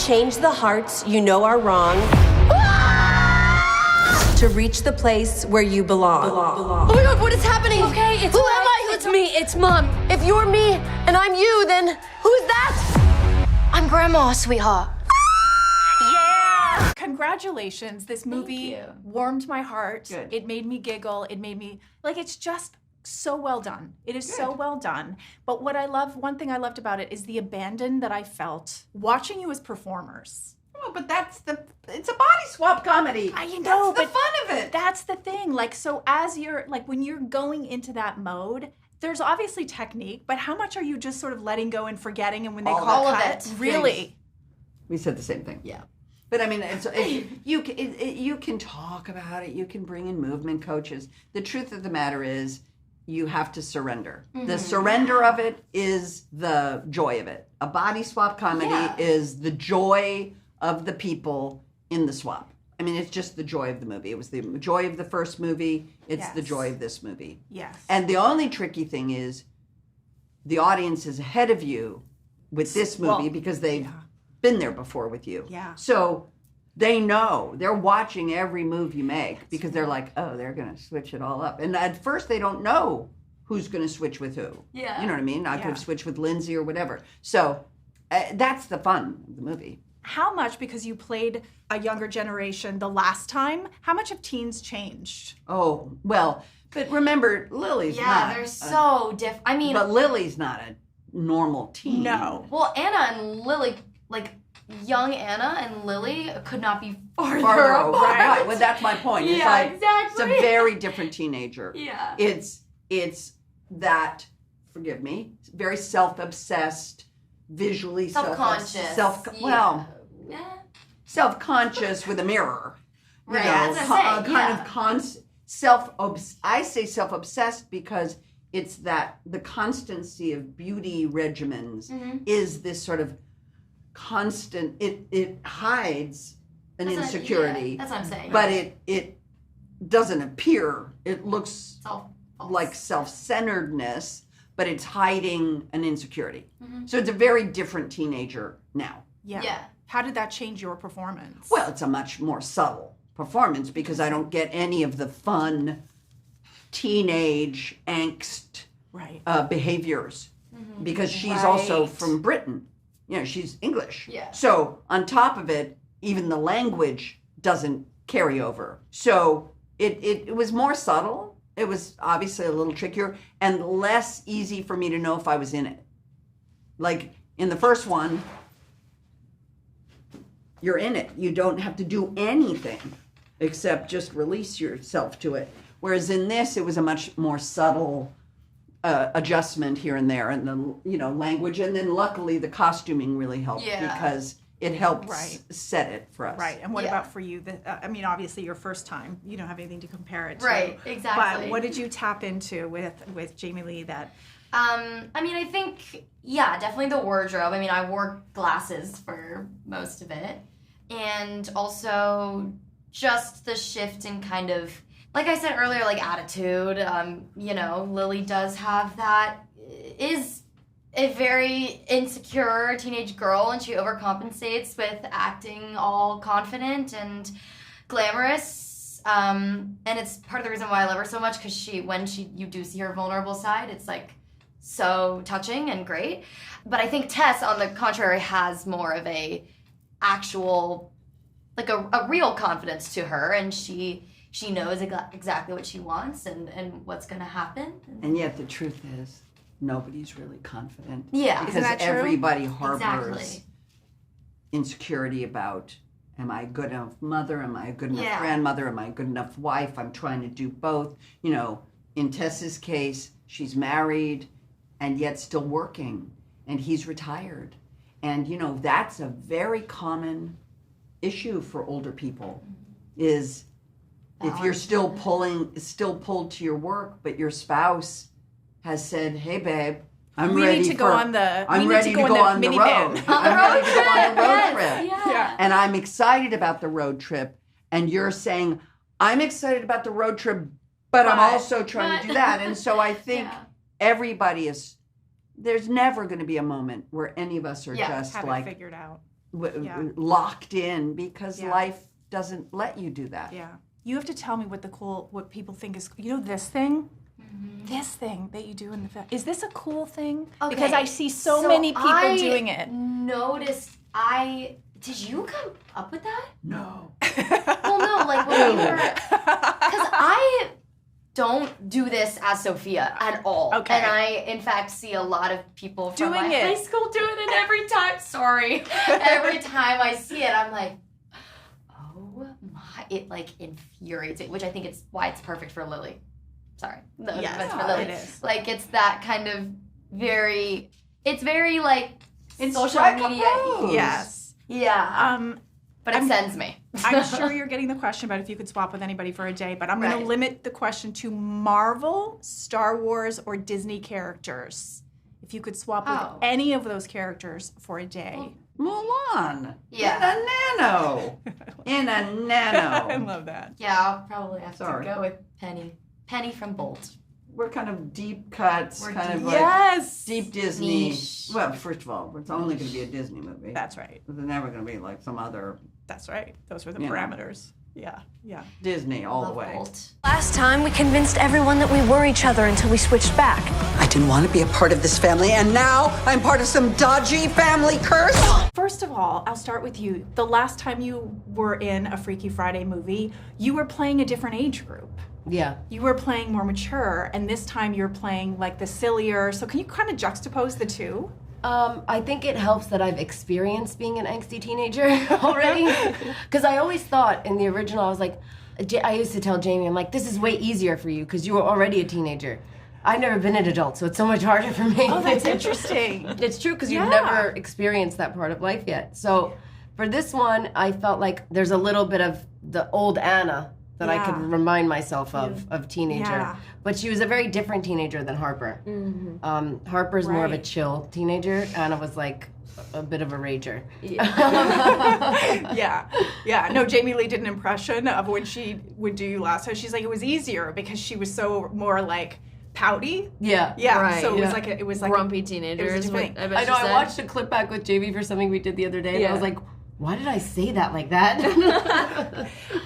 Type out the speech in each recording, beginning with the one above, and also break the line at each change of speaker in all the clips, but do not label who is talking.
Change the hearts you know are wrong to reach the place where you belong.
Oh my God, what is happening?
Okay, it's
Who am I?
It's me, it's Mom.
If you're me and I'm you, then who's that?
I'm Grandma, sweetheart.
Congratulations. This movie warmed my heart.
Good.
It made me giggle. It made me, it's just so well done. It is so well done. But one thing I loved about it is the abandon that I felt watching you as performers.
Oh, but it's a body swap comedy.
I know,
that's the fun of it.
That's the thing. So as you're, when you're going into that mode, there's obviously technique, but how much are you just sort of letting go and forgetting, and when they call
of
cut,
it.
really?
We said the same thing.
Yeah.
But I mean, you can talk about it. You can bring in movement coaches. The truth of the matter is, you have to surrender. Mm-hmm. The surrender of it is the joy of it. A body swap comedy is the joy of the people in the swap. I mean, it's just the joy of the movie. It was the joy of the first movie. It's the joy of this movie.
Yes.
And the only tricky thing is the audience is ahead of you with this movie because they've been there before with you.
Yeah.
So they know. They're watching every move you make because they're like, oh, they're going to switch it all up. And at first they don't know who's going to switch with who.
Yeah.
You know what I mean? I could have switched with Lindsay or whatever. So that's the fun of the movie.
How much, because you played a younger generation the last time, how much have teens changed?
Oh, well, but remember, Lily's not.
Yeah, they're so different. I mean...
But Lily's not a normal teen.
No.
Well, Anna and Lily, young Anna and Lily could not be farther
Fargo,
apart.
right. Well, that's my point. It's
exactly.
It's a very different teenager.
Yeah.
It's that, forgive me, very self-obsessed, visually
self-conscious.
Self-conscious with a mirror.
Right.
You know,
That's what
I say self-obsessed because it's that the constancy of beauty regimens is this sort of constant, it hides an insecurity.
That's what I'm saying.
But it doesn't appear. It looks
False.
like self-centeredness, but it's hiding an insecurity. Mm-hmm. So it's a very different teenager now.
Yeah. How did that change your performance?
Well, it's a much more subtle performance because I don't get any of the fun teenage angst behaviors because she's also from Britain. You know, she's English.
Yeah.
So on top of it, even the language doesn't carry over. So it was more subtle. It was obviously a little trickier and less easy for me to know if I was in it. Like in the first one, you're in it. You don't have to do anything except just release yourself to it. Whereas in this, it was a much more subtle adjustment here and there, and the language, and then luckily the costuming really helped because it helped set it for us.
Right. And what about for you? I mean, obviously your first time, you don't have anything to compare it to.
Right. Exactly.
But what did you tap into with Jamie Lee that?
I mean, I think, definitely the wardrobe. I mean, I wore glasses for most of it. And also just the shift in kind of, like I said earlier, attitude. Lily does have that, is a very insecure teenage girl, and she overcompensates with acting all confident and glamorous. And it's part of the reason why I love her so much, because you do see her vulnerable side, it's so touching and great. But I think Tess, on the contrary, has more of a actual, a real confidence to her, and she knows exactly what she wants and what's going to happen.
And yet the truth is, nobody's really confident.
Yeah.
Because everybody harbors
Exactly.
insecurity about, am I a good enough mother? Am I a good enough grandmother? Am I a good enough wife? I'm trying to do both. In Tess's case, she's married and yet still working, and he's retired. And, that's a very common issue for older people, is if you're still pulled to your work, but your spouse has said, "Hey, babe, I'm ready to go on the road. I'm ready to go on the road trip.
Yeah.
And I'm excited about the road trip." And you're saying, "I'm excited about the road trip, but I'm also trying to do that." And so I think everybody is. There's never going to be a moment where any of us are just
have it figured out.
locked in because
Yeah.
life doesn't let you do that.
Yeah. You have to tell me what people think is, this thing? This thing that you do in the film. Is this a cool thing?
Okay,
Because I see so many people doing it.
Did you come up with that?
No.
Well, no, like when we were, because I don't do this as Sophia at all.
Okay.
And I, in fact, see a lot of people from
Doing
my
it.
high school doing it every time. Sorry. Every time I see it, I'm like, oh my, it like infuriates me, which I think it's why it's perfect for Lily. Sorry. No,
Yes,
that's for Lily.
it is.
Like, it's that kind of it's very like
It's
social
strike a
media.
pose.
Yes.
Yeah. But it sends me.
I'm sure you're getting the question about if you could swap with anybody for a day, but I'm going
Right.
to limit the question to Marvel, Star Wars, or Disney characters. If you could swap with any of those characters for a day.
Mulan.
Yeah.
In a
I
nano.
love that.
Yeah, I'll probably have
Sorry.
to go with Penny. Penny from Bolt.
We're kind of deep cuts,
We're
kind of
deep-
like
Yes.
deep Disney.
Niche.
Well, first of all, it's only going to be a Disney movie.
That's right.
They're never going to be like some other
That's right. Those were the
You know.
parameters. Yeah. Yeah.
Disney all the
Love
way.
Bolt.
Last time, we convinced everyone that we were each other until we switched back.
I didn't want to be a part of this family, and now I'm part of some dodgy family curse.
First of all, I'll start with you. The last time you were in a Freaky Friday movie, you were playing a different age group.
Yeah.
You were playing more mature, and this time you're playing like the sillier. So can you kind of juxtapose the two?
I think it helps that I've experienced being an angsty teenager already. Because I always thought in the original, I was like, I used to tell Jamie, I'm like, this is way easier for you because you were already a teenager. I've never been an adult, so it's so much harder for me.
Oh, that's interesting.
It's true because you've
Yeah.
never experienced that part of life yet. So for this one, I felt like there's a little bit of the old Anna that I could
Yeah.
remind myself of teenager.
Yeah.
But she was a very different teenager than Harper. Harper's more of a
Right.
chill teenager. Anna was like a bit of a rager.
Yeah. Yeah. No, Jamie Lee did an impression of when she would do you last time. She's like, it was easier because she was so more like pouty.
Yeah.
Yeah.
Right,
So it
yeah.
was like a, it was like
Grumpy
it
teenagers.
was a different
what
thing.
bet
I know,
she
I
said.
watched a clip back with Jamie for something we did the other day, and I
Yeah.
was like, why did I say that like that?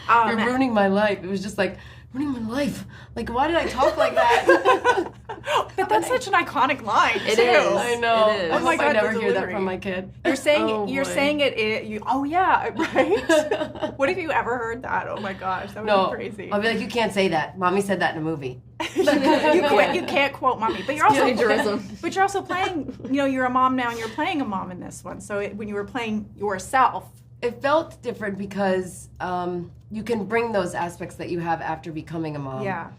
You're ruining my life. It was just like, ruining my life. Like, why did I talk like that?
But that's such an iconic line
It
too.
is.
I know.
It is.
I
Oh my
hope I
God,
never
the
hear that
delivery.
from my kid.
You're saying
Oh,
you're
boy.
saying it. Oh yeah, right. What have you ever heard that? Oh my gosh, that would
No,
be crazy.
I'll be like, you can't say that. Mommy said that in a movie.
you can't quote mommy, but you're also
Plagiarism.
but you're also playing. You're a mom now, and you're playing a mom in this one. So when you were playing yourself,
It felt different because you can bring those aspects that you have after becoming a mom
yeah,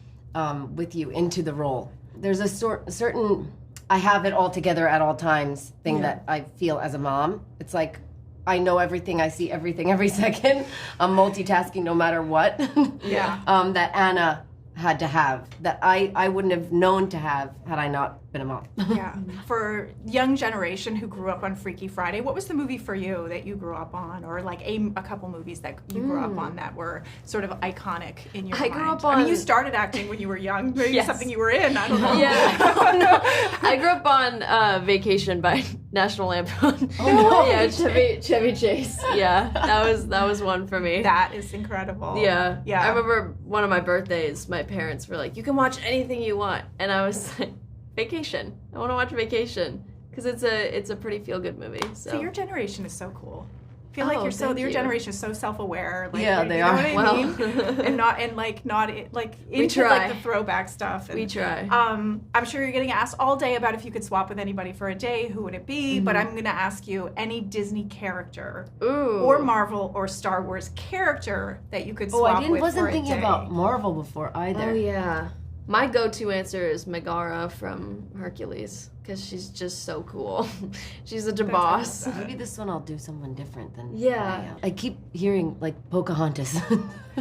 with you into the role. There's a certain I have it all together at all times thing that I feel as a mom. It's like I know everything, I see everything every second. I'm multitasking no matter what.
Yeah.
That Anna had to have, that I wouldn't have known to have had I not been a mom.
yeah. For young generation who grew up on Freaky Friday, what was the movie for you that you grew up on, or like a couple movies that you grew up on that were sort of iconic in your
I
mind?
grew up
I mean, you
on-
started acting when you were young. Maybe
Yes.
something you were in. I don't know.
Yeah. I grew up on Vacation by National Lampoon.
no.
Yeah, Chevy Chase. Yeah, that was one for me.
That is incredible.
Yeah.
Yeah.
I remember one of my birthdays, my parents were like, you can watch anything you want. And I was like, Vacation. I want to watch Vacation. Because it's a pretty feel-good movie.
So your generation is so cool. I feel like
Oh,
your
thank you.
generation is so self-aware. Like,
Yeah,
you
they
know
are.
What I
Well.
mean? and not into
try.
like the throwback stuff. And,
We try.
I'm sure you're getting asked all day about if you could swap with anybody for a day, who would it be? But I'm going to ask you any Disney character
Ooh.
or Marvel or Star Wars character that you could
Oh,
swap
I
with
wasn't
for
thinking
a day.
about Marvel before either.
Oh, yeah. My go-to answer is Megara from Hercules. Because she's just so cool. She's such a boss.
Maybe this one I'll do someone different than
Yeah.
I keep hearing like Pocahontas.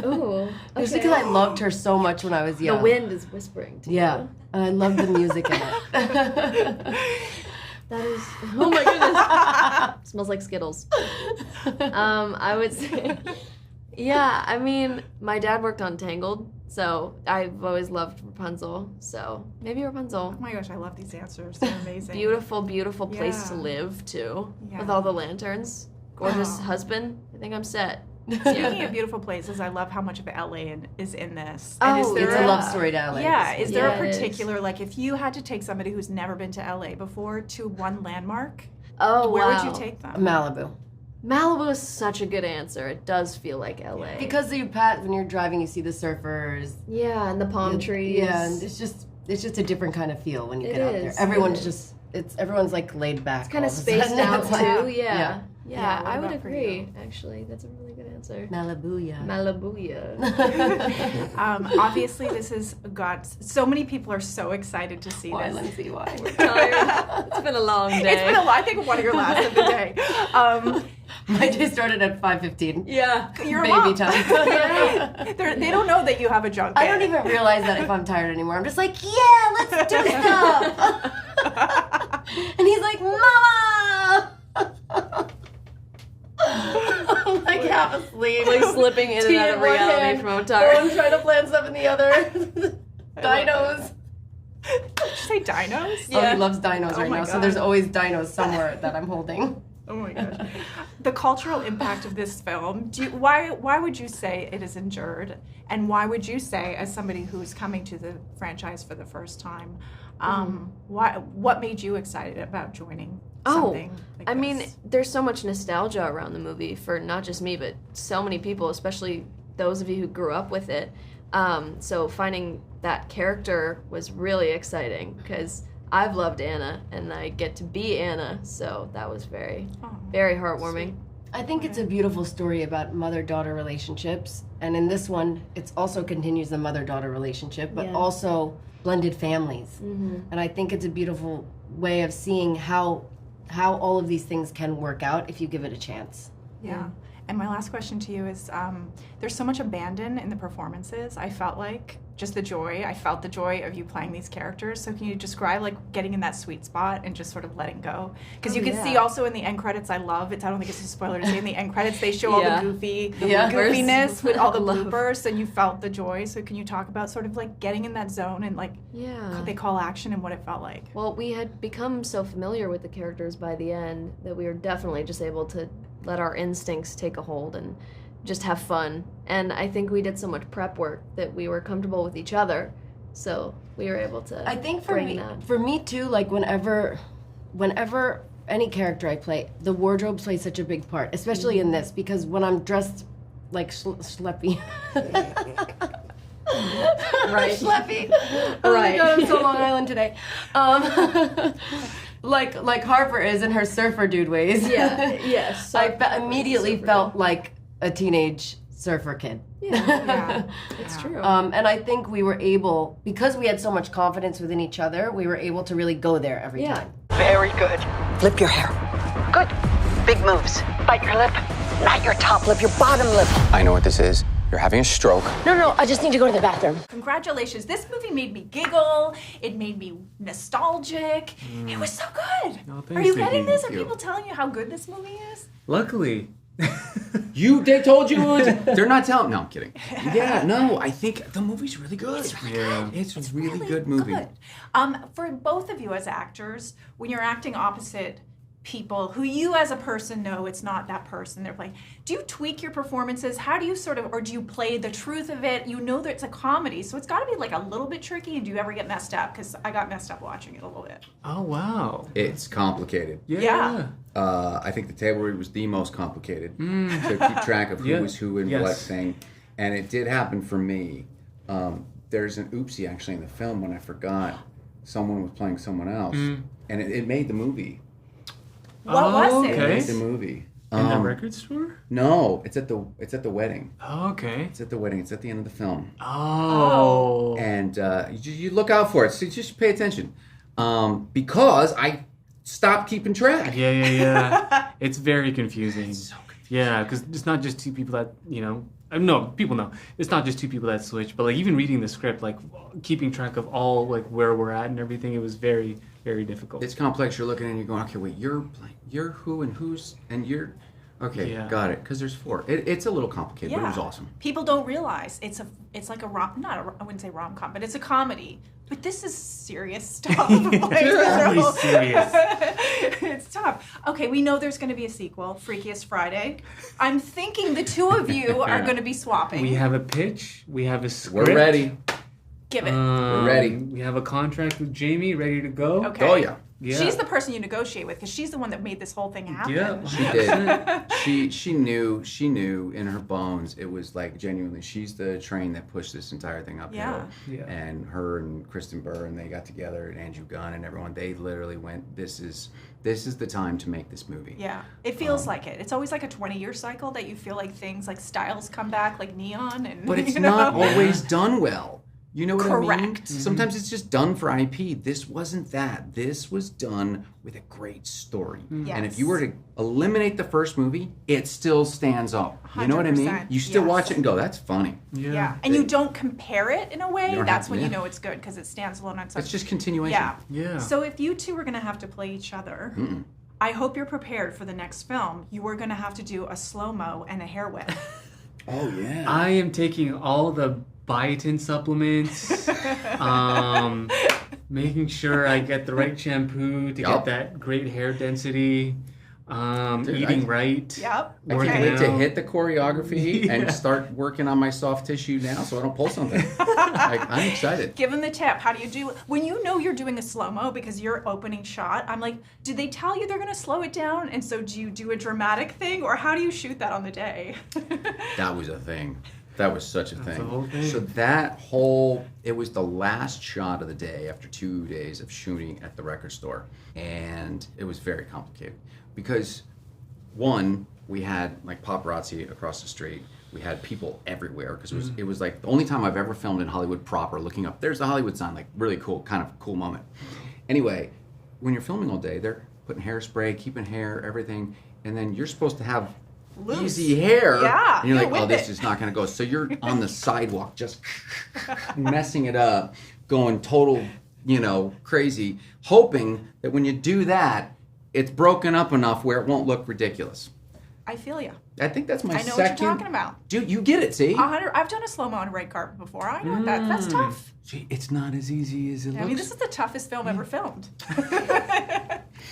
Ooh.
Just because I loved her so much when I was young.
The wind is whispering to
Yeah,
you.
I love the music in it.
That is. Oh my goodness. Smells like Skittles. I would say. Yeah, I mean, my dad worked on Tangled, so I've always loved Rapunzel. So maybe Rapunzel.
Oh my gosh, I love these answers. They're amazing.
Beautiful, beautiful place
Yeah.
to live too,
Yeah.
with all the lanterns. gorgeous husband, I think I'm set.
Speaking of beautiful places, I love how much of LA is in this.
Oh,
And is there
it's a love story to LA.
Yeah, is there
Yeah,
a
it is.
particular, like, if you had to take somebody who's never been to LA before to one landmark,
Oh,
where
wow.
would you take them?
Malibu.
Malibu is such a good answer. It does feel like LA.
Because when you're driving, you see the surfers.
yeah, and the palm trees.
Yeah, and it's just a different kind of feel when you
It
get out there.
is,
Everyone's
it is.
everyone's like laid back.
It's kind
all
of
of a
spaced
sudden.
out
It's like-
too. Yeah.
Yeah,
Yeah,
what
I would
about for
agree.
you?
Actually, that's a really good answer.
Malibu, yeah.
Malibuya.
Obviously, this has got so many people are so excited to see
Why,
this.
Lindsay? Why?
Tired. It's been a long day.
It's been I think one of your last of the day.
My day started at 5:15.
Yeah.
You're a
Baby
mom.
time.
They don't know that you have a junk.
I don't even realize that if I'm tired anymore. I'm just like, yeah, let's do stuff. And he's like, Mama. I'm like half asleep.
Like slipping in and
Tea
out
in
of
one
reality
hand,
from
I'm
Otar.
trying to plan stuff in the other. Dinos.
Did you say dinos?
Oh, he loves dinos
Oh
right
my
now. So
God.
there's always dinos somewhere that I'm holding.
Oh my gosh. The cultural impact of this film, why would you say it has endured? And why would you say, as somebody who's coming to the franchise for the first time, what made you excited about joining something like
I
this?
mean, there's so much nostalgia around the movie for not just me, but so many people, especially those of you who grew up with it. So finding that character was really exciting because I've loved Anna and I get to be Anna, so that was very, very heartwarming.
I think it's a beautiful story about mother-daughter relationships. And in this one, it also continues the mother-daughter relationship, but
Yeah.
also blended families. And I think it's a beautiful way of seeing how all of these things can work out if you give it a chance.
Yeah. And my last question to you is, there's so much abandon in the performances. I felt like just the joy. I felt the joy of you playing these characters. So can you describe like getting in that sweet spot and just sort of letting go? Because you can see also in the end credits, I don't think it's a spoiler to say in the end credits, they show all the goofiness with all the bloopers and you felt the joy. So can you talk about sort of like getting in that zone and like they call action and what it felt like?
Well, we had become so familiar with the characters by the end that we were definitely just able to let our instincts take a hold and just have fun. And I think we did so much prep work that we were comfortable with each other, so we were able to
I think
bring that.
for me too, like whenever any character I play, the wardrobe plays such a big part, especially in this, because when I'm dressed like schleppy. Right. Schleppy. Oh my God, I'm so Long Island today. Like Harper is in her surfer dude ways.
Yeah, yes.
I immediately felt like a teenage surfer kid.
Yeah.
It's true.
And I think we were able, because we had so much confidence within each other, we were able to really go there every time.
Very good. Flip your hair. Good. Big moves. Bite your lip. Not your top lip, your bottom lip.
I know what this is. You're having a stroke.
No, I just need to go to the bathroom.
Congratulations. This movie made me giggle. It made me nostalgic. It was so good.
Oh,
Are
thanks,
you
Nikki.
getting this? Are
Thank you.
people telling you how good this movie is?
Luckily.
They told you. They're not telling. No, I'm kidding. Yeah, no, I think the movie's really good. It's really good. It's a really good movie.
Good. For both of you as actors, when you're acting opposite people who you as a person know it's not that person they're playing, do you tweak your performances? How do you sort of, or do you play the truth of it? You know that it's a comedy, so it's got to be like a little bit tricky. And do you ever get messed up? Because I got messed up watching it a little bit.
Oh, wow.
It's complicated.
Yeah.
I think the table read was the most complicated to keep track of who was who and what thing. And it did happen for me. There's an oopsie actually in the film when I forgot someone was playing someone else. And it made the movie.
What was it?
It
Okay.
made the movie.
In the record store?
No, it's at the wedding.
Oh, okay.
It's at the wedding. It's at the end of the film.
Oh.
And you look out for it. So just pay attention. Because I stopped keeping track.
Yeah. It's very confusing. It's so confusing. Yeah, because it's not just two people that, no, people know. It's not just two people that switch, but like even reading the script, like keeping track of all like where we're at and everything, it was very, very difficult.
It's complex. You're looking and you're going, okay, wait, you're who and who's, and you're, Okay,
Yeah.
got it. Because there's 4. It's a little complicated, but it was awesome.
People don't realize it's like I wouldn't say rom-com, but it's a comedy. But this is serious stuff.
Really serious.
It's tough. Okay, we know there's going to be a sequel, Freakiest Friday. I'm thinking the two of you are going to be swapping.
We have a pitch. We have a script.
We're ready.
Give it.
We're ready.
We have a contract with Jamie ready to go.
Okay.
Oh, yeah.
Yeah.
She's the person you negotiate with because she's the one that made this whole thing happen.
Yeah.
She did. She knew in her bones. It was like genuinely, she's the train that pushed this entire thing uphill.
Yeah.
And her and Kristen Burr and they got together and Andrew Gunn and everyone. They literally went, this is the time to make this movie.
Yeah, it feels like it. It's always like a 20-year cycle that you feel like things like styles come back, like neon, and
But it's not always done well. You know what I mean?
Correct.
Sometimes it's just done for IP. This wasn't that. This was done with a great story.
Yes.
And if you were to eliminate the first movie, it still stands up. You know what I mean?
100%,
You still
yes.
watch it and go, that's funny.
Yeah, and you don't compare it in a way.
You don't
That's
have-
when
yeah.
you know it's good because it stands alone on its own.
It's just continuation.
Yeah.
Yeah.
So if you two were going to have to play each other, I hope you're prepared for the next film. You are going to have to do a slow-mo and a hair whip.
Oh, yeah.
I am taking all the biotin supplements, making sure I get the right shampoo to get that great hair density, eating right.
Yep.
I
working
can't wait to
out.
hit the choreography and start working on my soft tissue now so I don't pull something. Like, I'm excited.
Give them the tip. How do you do when you know you're doing a slow-mo because your opening shot? I'm like, did they tell you they're going to slow it down? And so do you do a dramatic thing or how do you shoot that on the day?
That was a thing. That was such a thing.
the whole thing.
So it was the last shot of the day after 2 days of shooting at the record store. And it was very complicated because, one, we had like paparazzi across the street. We had people everywhere because it was like the only time I've ever filmed in Hollywood proper, looking up, there's the Hollywood sign, like really cool, kind of cool moment. Anyway, when you're filming all day, they're putting hairspray, keeping hair, everything. And then you're supposed to have easy hair.
Yeah,
and you're like,
with
oh, this
it.
is not going to go. So you're on the sidewalk just messing it up, going total, crazy, hoping that when you do that, it's broken up enough where it won't look ridiculous.
I feel you.
I think that's my
I know
second.
what you're talking about.
Dude, you get it, see?
I've done a slow-mo on a red carpet before. I know that. That's tough.
See, it's not as easy as it looks.
I mean, this is the toughest film ever filmed.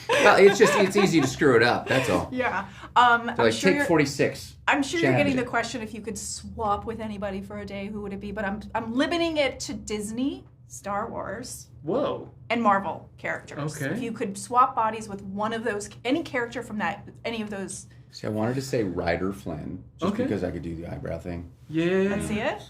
Well, it's easy to screw it up, that's all.
Yeah.
So
I'm
like,
sure
take
you're-
46.
I'm sure you're
Challenge
getting the
it.
question if you could swap with anybody for a day, who would it be? But I'm limiting it to Disney, Star Wars,
Whoa.
and Marvel characters.
Okay.
If you could swap bodies with one of those, any character from any of those.
See, I wanted to say Ryder Flynn, just
Okay.
because I could do the eyebrow thing.
Yeah.
Let's see it.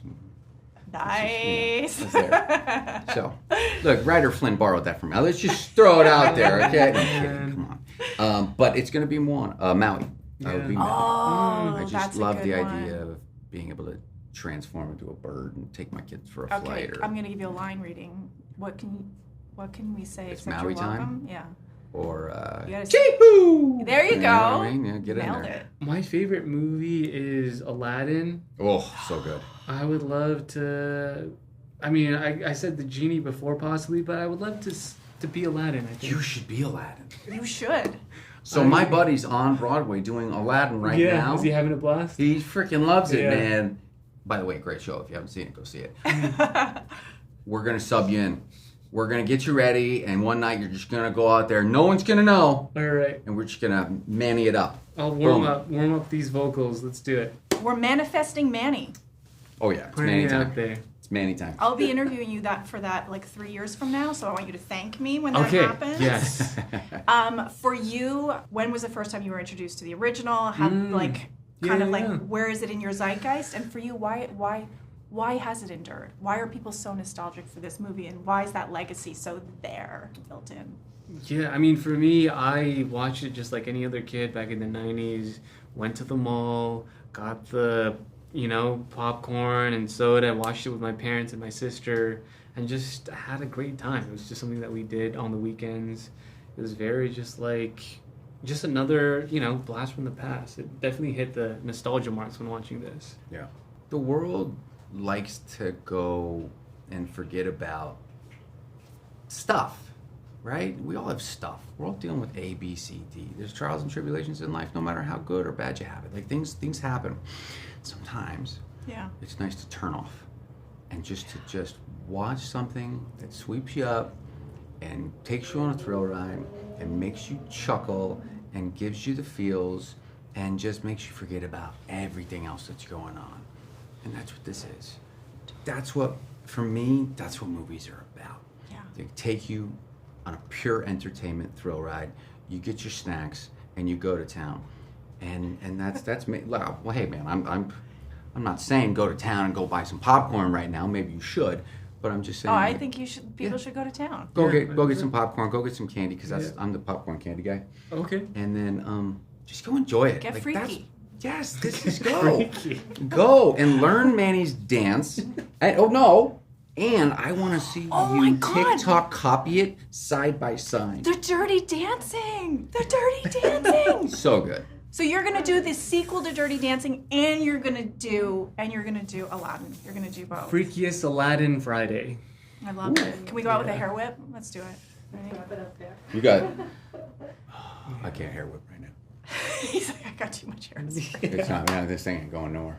Nice.
That's there. So, look, Ryder Flynn borrowed that from me. Let's just throw it out there, okay? No, I'm kidding. Come on. But it's going to be Maui. I would be Maui.
Oh,
I just
that's a
love
good
the
one.
idea of being able to transform into a bird and take my kids for a
Okay,
flight.
I'm gonna give you a line reading. What can we say?
It's
except
Maui
you're
time?
welcome? Yeah.
Or
You gotta say-
Chee-hoo!
There you
know what
go.
I mean? Yeah, get
Nailed
in there.
it.
My favorite movie is Aladdin.
Oh, so good.
I would love to. I mean, I said the genie before possibly, but I would love to be Aladdin. I think.
You should be Aladdin.
You should.
So my buddy's on Broadway doing Aladdin right
yeah,
now.
is he having a blast?
He freaking loves it,
Yeah.
man. By the way, great show. If you haven't seen it, go see it. We're going to sub you in. We're going to get you ready, and one night you're just going to go out there. No one's going to know,
All right,
and we're just going to Manny it up.
I'll
Boom.
warm up these vocals. Let's do it.
We're manifesting Manny.
Oh, yeah. It's
Putting
Manny
it
time.
out there.
It's Manny time.
I'll be interviewing you for that like 3 years from now, so I want you to thank me when that
Okay.
happens.
Yes.
For you, when was the first time you were introduced to the original? How
Yeah.
where is it in your zeitgeist? And for you, why has it endured? Why are people so nostalgic for this movie, and why is that legacy so there built in?
Yeah, I mean, for me, I watched it just like any other kid back in the 90s. Went to the mall, got the, popcorn and soda, watched it with my parents and my sister, and just had a great time. It was just something that we did on the weekends. It was very just another, blast from the past. It definitely hit the nostalgia marks when watching this.
Yeah. The world likes to go and forget about stuff. right? We all have stuff. We're all dealing with A, B, C, D. There's trials and tribulations in life, no matter how good or bad you have it. Like things happen. Sometimes it's nice to turn off and just watch something that sweeps you up and takes you on a thrill ride and makes you chuckle and gives you the feels and just makes you forget about everything else that's going on. And that's what this is. That's what, for me, that's what movies are about.
Yeah.
They take you on a pure entertainment thrill ride. You get your snacks and you go to town. And that's me. Well, hey man, I'm not saying go to town and go buy some popcorn right now. Maybe you should. But I'm just saying.
Oh, I think people should go to town.
Go get some popcorn. Go get some candy because I'm the popcorn candy guy.
Okay.
And then just go enjoy it.
Get freaky.
Yes, this is go. Go and learn Manny's dance. And I want to see you TikTok copy it side by side.
The Dirty Dancing. The Dirty Dancing.
So good.
So you're gonna do the sequel to Dirty Dancing, and you're gonna do Aladdin. You're gonna do both.
Freakiest Aladdin Friday.
I love it. Can we go out with a hair whip? Let's do it. Ready?
You got it. I can't hair whip right now.
He's like, I got too much hair.
It's not. This thing ain't going nowhere.